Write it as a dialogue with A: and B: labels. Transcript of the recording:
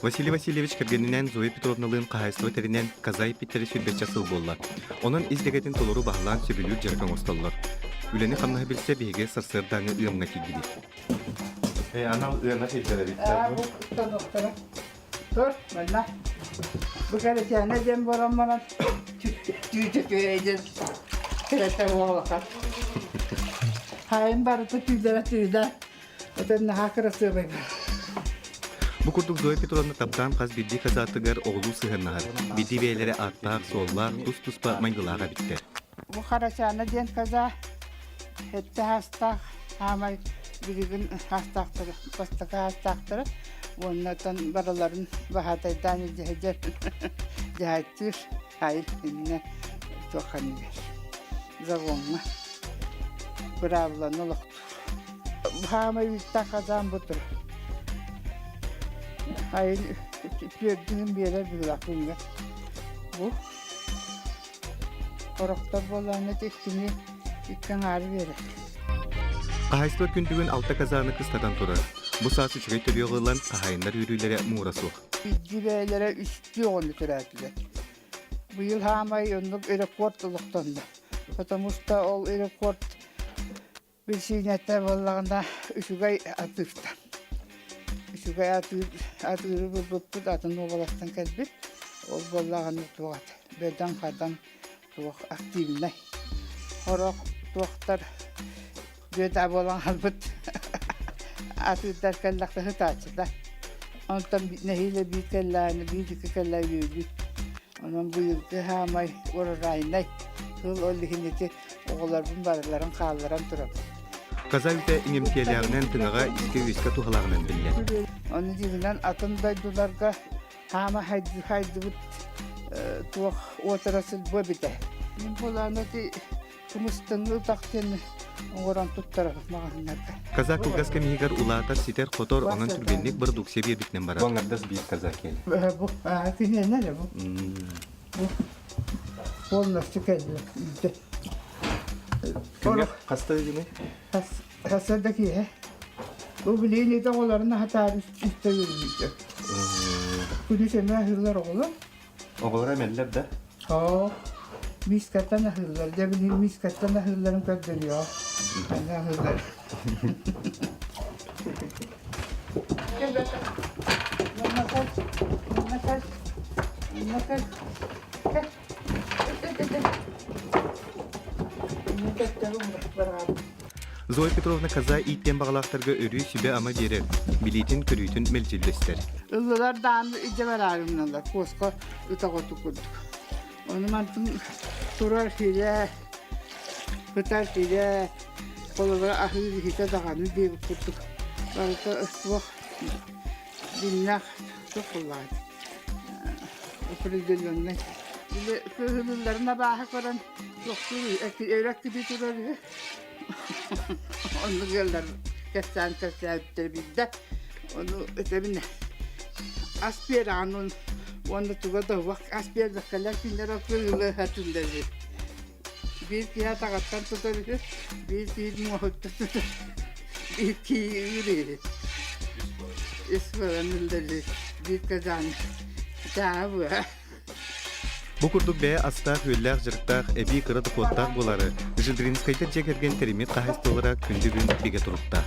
A: Василий Васильевич кергенинен Зоя Петровналыын кахайсыва теринен казай питтери сүрбетче сыл боллар. Онун издегетин толору бағылан сөбүлүр жарган остоллор. Үлени хамнаһы билсе биһиге сырсырдааңы ыамга кигиди. Анал ыамга кигиде бит.
B: Bu doktora. Dur, bana. Bu kadar tane dem boranmadan tüytük vereceğiz. Krete oğlaka. Hayın barıtı tüyler. Öten hakırı sığmayın.
A: Bu kurduk Zoya Petrovna taptan kaz biddi kazatıgar oğlu sığırnahar. Biddi beylere artlar, sollar, tus maydılağa bitti.
B: Bu karaçana den kaza. Hette hasta. Hamay bir gün hastaktırı. Bastaka hastaktırı. Onlardan baraların bahataydan ceheder. Cehettir. Hayır, yine çok haniler. Zagonma. Bravlan oluktu. Hamay bir kazan budur. Hayır, gördüğüm bir yere bir lafınga. Bu. Korokta bolanı tekini ikkan ağrı verir.
A: Kahaysıva küntügün altta kazanı kıstadan turar. Bu saat üçüge törüyoğulan kahayınlar yürüylere muğrasıq.
B: Cibeylere üstü onu türerdiler. Bu yıl hamay onluk rekord oluktandı. Otomusta ol rekord bir sinette bollağında üçüge atıştı. Üçüge atırı bu atın oğulastan kelbir. O bollağını tuğat. Berden kardan tuğuk aktivine. Horok tuğuktar Böda bolan halbıt. Atırlar kellakta hıtaçıda. Ondan nehiyle bir kellağını, bir iki kellağını yürüdük. Onun bu yıldı hamay orarayınay. Hıl ollihineti oğullar bunlarların kağıllaran durab.
A: Kaza üte iňemtiýelärinen tınaga iske tuhalagынан bille.
B: Onun dibinden atın daydularga hama haydı tuğuk oturasıl bu bide. Bolanı di kumustan ıtakten oğuran tuttarabık mağanlarga.
A: Kaza kılgaska mihigar ulaatar siter kotor onan türbenlik bir dukse bir bitnen barar.
C: Onlardas bir kaza keldi.
B: Bu, ne bu? Bu. Olmazsa keldiler.
C: Kimge hasta edildi?
B: Hasırdaki he. Bu bileğini de oğullarına hatar üstte yürüyecek. Bunu seme hırlar oğlum.
C: Oğullar emeller de.
B: Ha. Miskattan hırlar. De bileyim miskattan hırların kördürüyor. Ne hırlar. Gel bakalım. Nakal. Gel.
A: Zoya Petrovna kaza itten bağlaqtarga örü sübe ama berer. Bilitin körütün melcildesler.
B: Illılar dağını iceber ağrımlarlar. Koska ıtak kurduk. Onu mantın turar hile, hıtar hile, kolalara ahır hite dağını deyip kurduk. Barıta ısbak, dinlak çok kullandı. Öpürüldüğünden. Böyle kıhıllarına bağış veren yoktu. Evrak gibi turar. Onu gelirler. Kessen bizde. Onu ötebine. Aspiranın onu tuğada bak aspir bakarlar kinlere kıhılı hatırları. Bir kira takattan tutarız. Bir muhabbet tutar. Bir ki yürü. İsfahanlıları bir kazan. Daha bu.
A: Bu kurduk be asta höller jırıktaq ebi kırıdı kottaq boları. Jıldırins kaytar jekergen terimit kahayst olarak kündügün bige turuptaq.